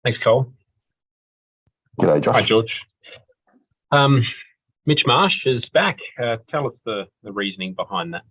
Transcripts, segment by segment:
Thanks, Cole. G'day, Josh. Hi, George. Mitch Marsh is back. Tell us the reasoning behind that.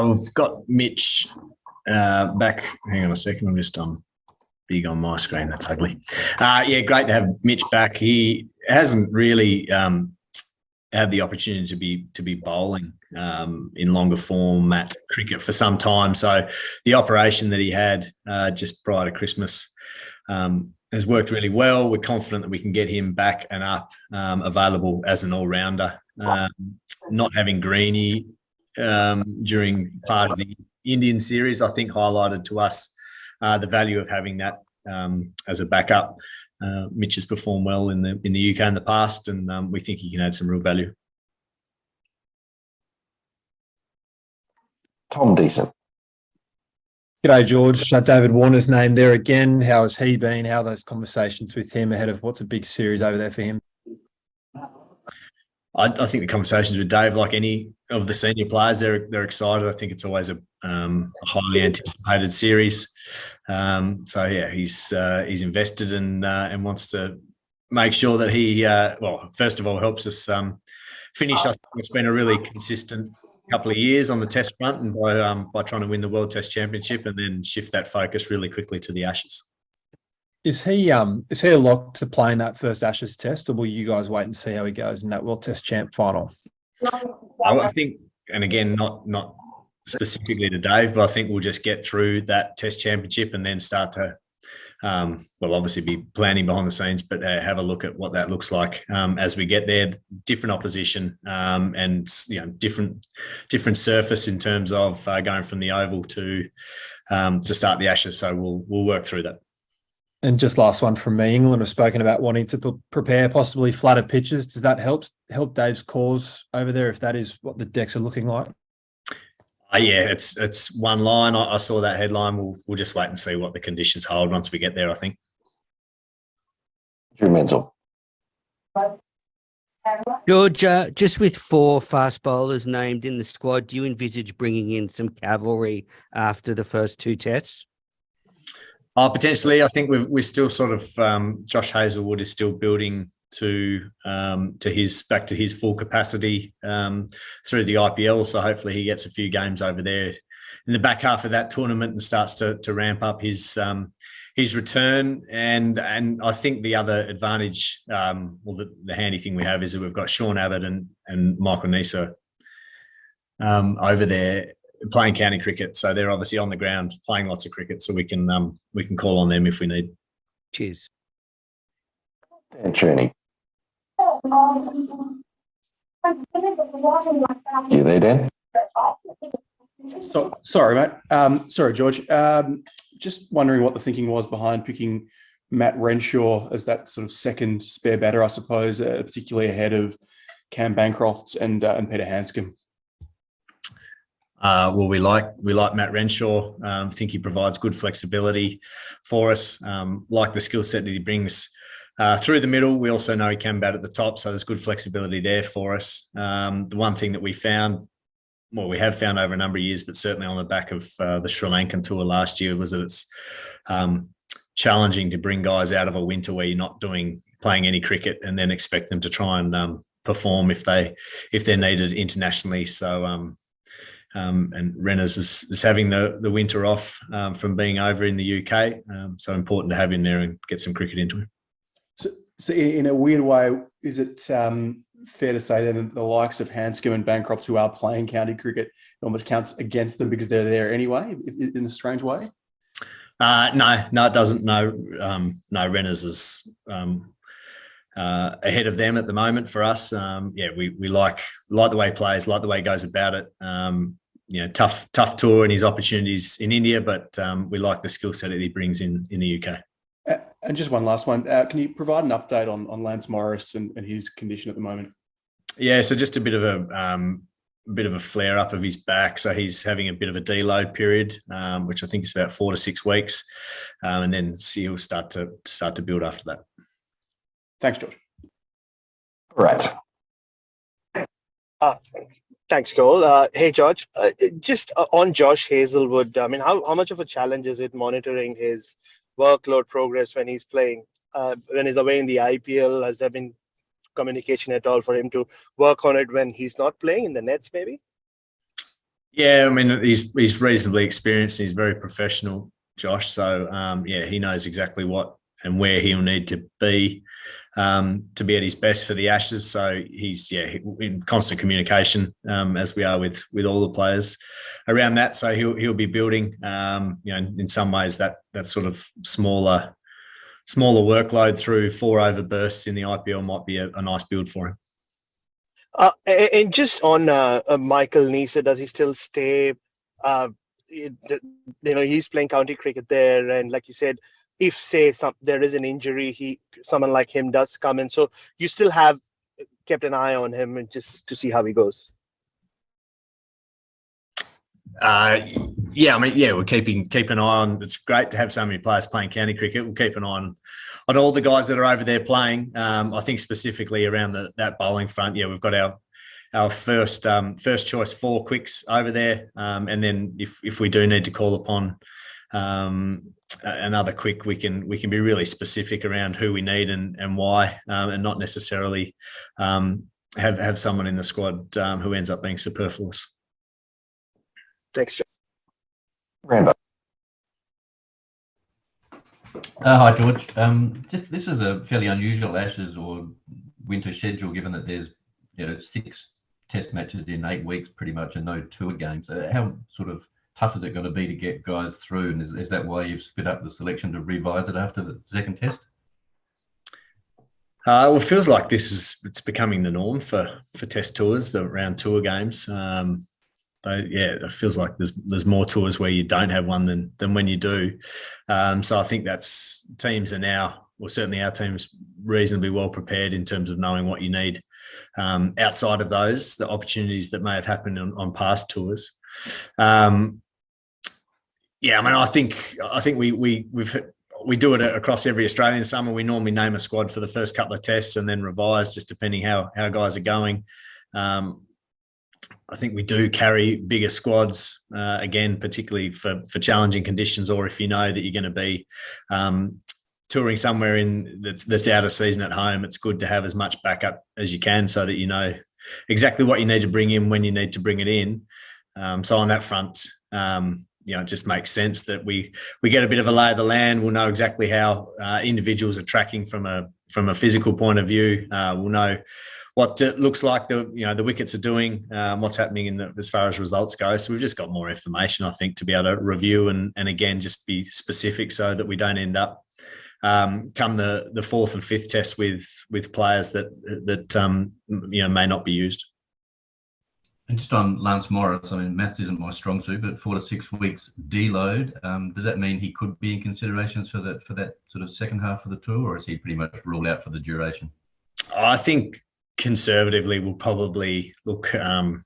We've got Mitch back. Hang on a second. I'm just big on my screen. That's ugly. Yeah, great to have Mitch back. He hasn't really had the opportunity to be bowling in longer format cricket for some time. So the operation that he had just prior to Christmas has worked really well. We're confident that we can get him back and up, available as an all-rounder. Not having Greeny during part of the Indian series, I think highlighted to us the value of having that as a backup. Mitch has performed well in the UK in the past, and we think he can add some real value. Tom Decent. G'day, George. David Warner's name there again. How has he been? How are those conversations with him ahead of what's a big series over there for him? I think the conversations with Dave, like any of the senior players, they're excited. I think it's always a highly anticipated series. So yeah, he's invested and wants to make sure that he first of all helps us finish. I think it's been a really consistent couple of years on the Test front, and by trying to win the World Test Championship and then shift that focus really quickly to the Ashes. Is he a lock to play in that first Ashes Test, or will you guys wait and see how he goes in that World Test Champ final? I think, and again, not specifically to Dave, but I think we'll just get through that Test Championship and then start to, obviously be planning behind the scenes, but have a look at what that looks like as we get there. Different opposition and different surface in terms of going from the Oval to start the Ashes. So we'll work through that. And just last one from me. England have spoken about wanting to prepare possibly flatter pitches. Does that help Dave's cause over there if that is what the decks are looking like? Yeah, it's one line. I saw that headline. We'll just wait and see what the conditions hold once we get there, I think. Drew Menzel. George, just with 4 fast bowlers named in the squad, do you envisage bringing in some cavalry after the first 2 tests? Potentially. I think we're still sort of Josh Hazlewood is still building to his full capacity through the IPL. So hopefully he gets a few games over there in the back half of that tournament and starts to ramp up his return. And I think the other advantage, the handy thing we have is that we've got Sean Abbott and Michael Nisa over there playing county cricket. So they're obviously on the ground playing lots of cricket. So we can call on them if we need. Cheers. Dan Cherney. You there, Dan? Sorry, mate. Sorry, George. Just wondering what the thinking was behind picking Matt Renshaw as that sort of second spare batter, I suppose, particularly ahead of Cam Bancroft and Peter Hanscom. Well, we like Matt Renshaw. I think he provides good flexibility for us. Like the skill set that he brings through the middle. We also know he can bat at the top, so there's good flexibility there for us. The one thing that we have found over a number of years, but certainly on the back of the Sri Lankan tour last year, was that it's challenging to bring guys out of a winter where you're not playing any cricket and then expect them to try and perform if they're needed internationally. So and Renners is having the winter off from being over in the UK, so important to have him there and get some cricket into him. So in a weird way, is it fair to say that the likes of Hanscom and Bancroft, who are playing county cricket, it almost counts against them because they're there anyway, in a strange way? No, it doesn't. No, Renners is ahead of them at the moment for us. We like the way he plays, like the way he goes about it. Tough tour and his opportunities in India, but we like the skill set that he brings in the UK. And just one last one. Can you provide an update on Lance Morris and his condition at the moment? Yeah, so just a bit of a flare up of his back. So he's having a bit of a deload period, which I think is about 4 to 6 weeks, and then he'll start to build after that. Thanks, George. All right. Thanks, Cole. Hey, George. Just on Josh Hazlewood, I mean, how much of a challenge is it monitoring his workload progress when he's playing? When he's away in the IPL, has there been communication at all for him to work on it when he's not playing in the nets, maybe? Yeah, I mean, he's reasonably experienced. He's very professional, Josh. So yeah, he knows exactly what and where he'll need to be at his best for the Ashes. So he's in constant communication as we are with all the players around that. So he'll be building. In some ways that sort of smaller workload through 4 over bursts in the IPL might be a nice build for him. And just on Michael Neser, does he still stay? He's playing county cricket there, and like you said, if say there is an injury, someone like him does come in. So you still have kept an eye on him and just to see how he goes. We're keeping an eye on. It's great to have so many players playing county cricket. We'll keep an eye on all the guys that are over there playing. I think specifically around that bowling front. Yeah, we've got our first choice 4 quicks over there, and then if we do need to call upon another quick, we can be really specific around who we need and why, and not necessarily have someone in the squad who ends up being superfluous. Thanks, John. Rambo. Hi, George. This is a fairly unusual Ashes or winter schedule, given that there's 6 test matches in 8 weeks, pretty much, and no tour games. How sort of tough is it going to be to get guys through? And is that why you've split up the selection to revise it after the second test? Well, it feels like it's becoming the norm for test tours, the round tour games. It feels like there's more tours where you don't have one than when you do. So I think teams are now, well, certainly our team's reasonably well prepared in terms of knowing what you need outside of the opportunities that may have happened on past tours. I think we do it across every Australian summer. We normally name a squad for the first couple of tests and then revise just depending how guys are going. I think we do carry bigger squads, again, particularly for challenging conditions, or if you know that you're going to be touring somewhere that's out of season at home. It's good to have as much backup as you can so that you know exactly what you need to bring in when you need to bring it in. So on that front, it just makes sense that we get a bit of a lay of the land. We'll know exactly how individuals are tracking from a physical point of view. We'll know what it looks like the wickets are doing, what's happening as far as results go. So we've just got more information, I think, to be able to review and again just be specific so that we don't end up come the 4th and 5th test with players that may not be used. And just on Lance Morris, I mean, maths isn't my strong suit, but 4 to 6 weeks deload. Does that mean he could be in considerations for that sort of second half of the tour, or is he pretty much ruled out for the duration? I think conservatively we'll probably look to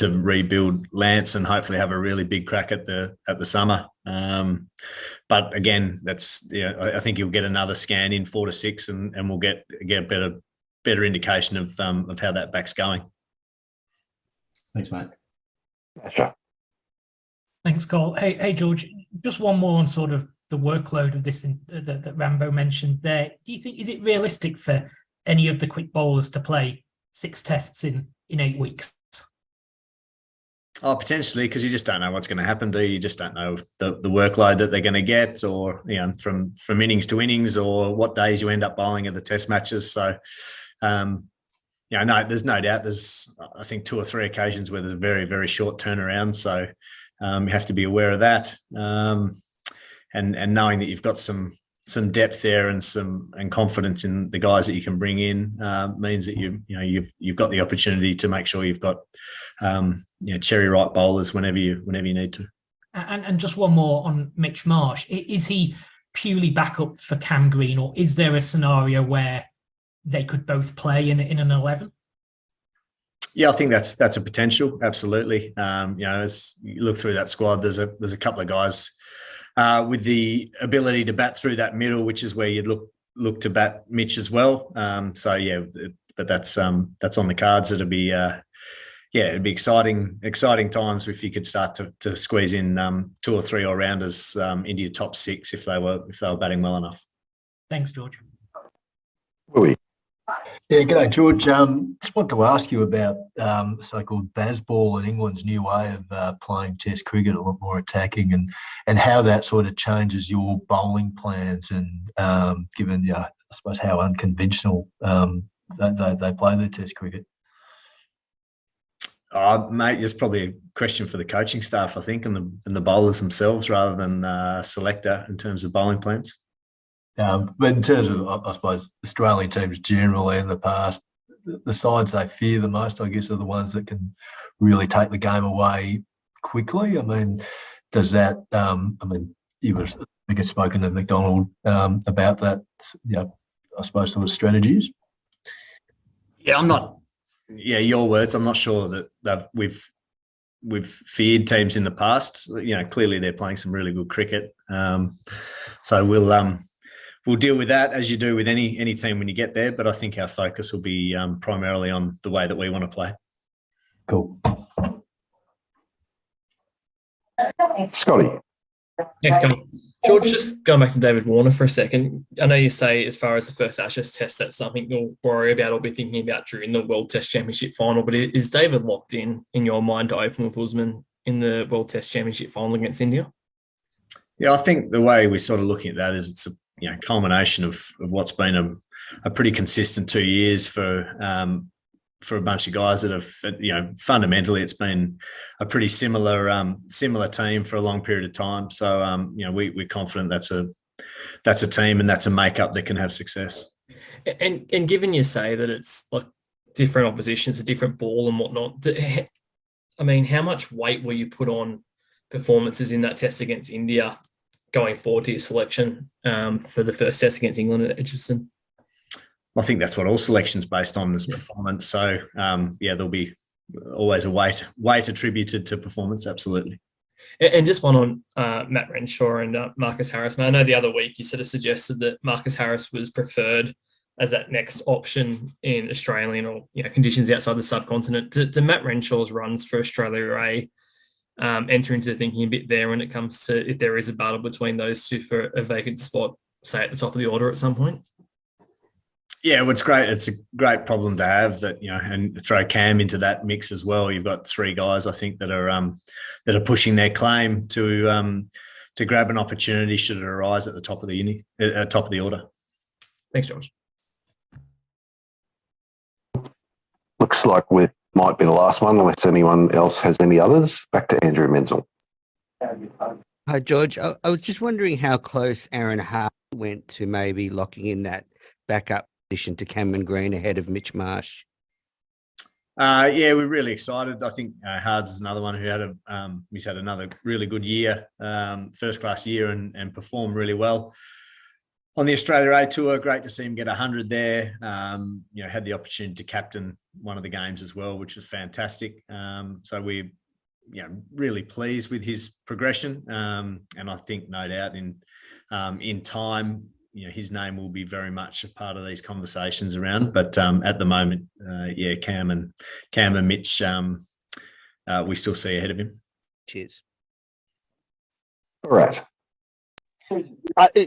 rebuild Lance and hopefully have a really big crack at the summer. But again, I think he'll get another scan in 4 to 6, and we'll get a better indication of how that back's going. Thanks, mate. Sure. Thanks, Cole. Hey, George. Just one more on sort of the workload of this that Rambo mentioned there. Do you think is it realistic for any of the quick bowlers to play 6 tests in 8 weeks? Oh, potentially, because you just don't know what's going to happen. Do you? You just don't know the workload that they're going to get, or from innings to innings, or what days you end up bowling at the test matches. So. No, there's no doubt. There's, I think, 2 or 3 occasions where there's a very, very short turnaround. So you have to be aware of that, and knowing that you've got some depth there and confidence in the guys that you can bring in means that you've got the opportunity to make sure you've got cherry ripe bowlers whenever you need to. And just one more on Mitch Marsh. Is he purely backup for Cam Green, or is there a scenario where they could both play in an 11? Yeah, I think that's a potential. Absolutely. As you look through that squad, there's a couple of guys with the ability to bat through that middle, which is where you'd look to bat Mitch as well. But that's on the cards. It'll be yeah, it'd be exciting times if you could start to squeeze in 2 or 3 all-rounders into your top 6 if they were batting well enough. Thanks, George. Louis. Yeah, g'day, George. Just want to ask you about so-called Bazball and England's new way of playing Test cricket, a lot more attacking, and how that sort of changes your bowling plans, and given, I suppose, how unconventional they play their Test cricket. Mate, it's probably a question for the coaching staff, I think, and the bowlers themselves rather than selector in terms of bowling plans. But in terms of, I suppose, Australian teams generally in the past, the sides they fear the most, I guess, are the ones that can really take the game away quickly. I mean, does that, you were, I guess, spoken to McDonald about that, I suppose, sort of strategies? Yeah, your words. I'm not sure that we've feared teams in the past. Clearly they're playing some really good cricket. So we'll deal with that as you do with any team when you get there. But I think our focus will be primarily on the way that we want to play. Cool. Scotty. Thanks, Scotty. George, just going back to David Warner for a second. I know you say as far as the first Ashes test, that's something you'll worry about or be thinking about during the World Test Championship final. But is David locked in your mind to open with Usman in the World Test Championship final against India? Yeah, I think the way we're sort of looking at that is it's a culmination of what's been a pretty consistent 2 years for a bunch of guys that have, fundamentally it's been a pretty similar team for a long period of time. So, we're confident that's a team and that's a makeup that can have success. And given you say that it's like different oppositions, a different ball and whatnot, I mean, how much weight will you put on performances in that test against India going forward to your selection for the first test against England at Edgbaston? I think that's what all selection's based on is performance. So, there'll be always a weight attributed to performance, absolutely. And just one on Matt Renshaw and Marcus Harris. I know the other week you sort of suggested that Marcus Harris was preferred as that next option in Australian or conditions outside the subcontinent. Do Matt Renshaw's runs for Australia A enter into thinking a bit there when it comes to if there is a battle between those two for a vacant spot, say at the top of the order at some point? Yeah, well, it's great. It's a great problem to have that, and throw Cam into that mix as well. You've got 3 guys, I think, that are pushing their claim to grab an opportunity should it arise at the top of the order. Thanks, George. Looks like we might be the last one, unless anyone else has any others. Back to Andrew Menzel. Hi, George. I was just wondering how close Aaron Hart went to maybe locking in that backup position to Cameron Green ahead of Mitch Marsh. We're really excited. I think Hards is another one who he's had another really good year, first class year, and performed really well on the Australia A tour. Great to see him get 100 there. Had the opportunity to captain one of the games as well, which was fantastic. So we're really pleased with his progression, and I think no doubt in time, his name will be very much a part of these conversations around. But at the moment, Cam and Mitch, we still see ahead of him. Cheers. All right.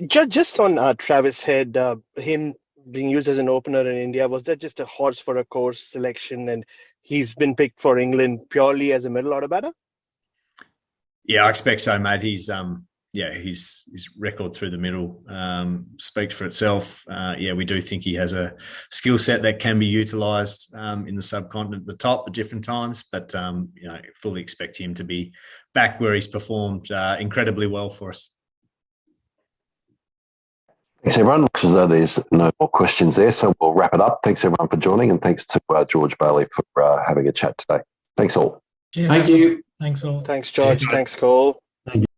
Just on Travis Head, him being used as an opener in India, was that just a horse for a course selection and he's been picked for England purely as a middle order batter? Yeah, I expect so, mate. His record through the middle speaks for itself. We do think he has a skill set that can be utilised in the subcontinent at the top at different times, but fully expect him to be back where he's performed incredibly well for us. Thanks, everyone. Looks as though there's no more questions there, so we'll wrap it up. Thanks, everyone, for joining, and thanks to George Bailey for having a chat today. Thanks all. Cheers. Thank you. Thanks all. Thanks, George. Thanks, Cole.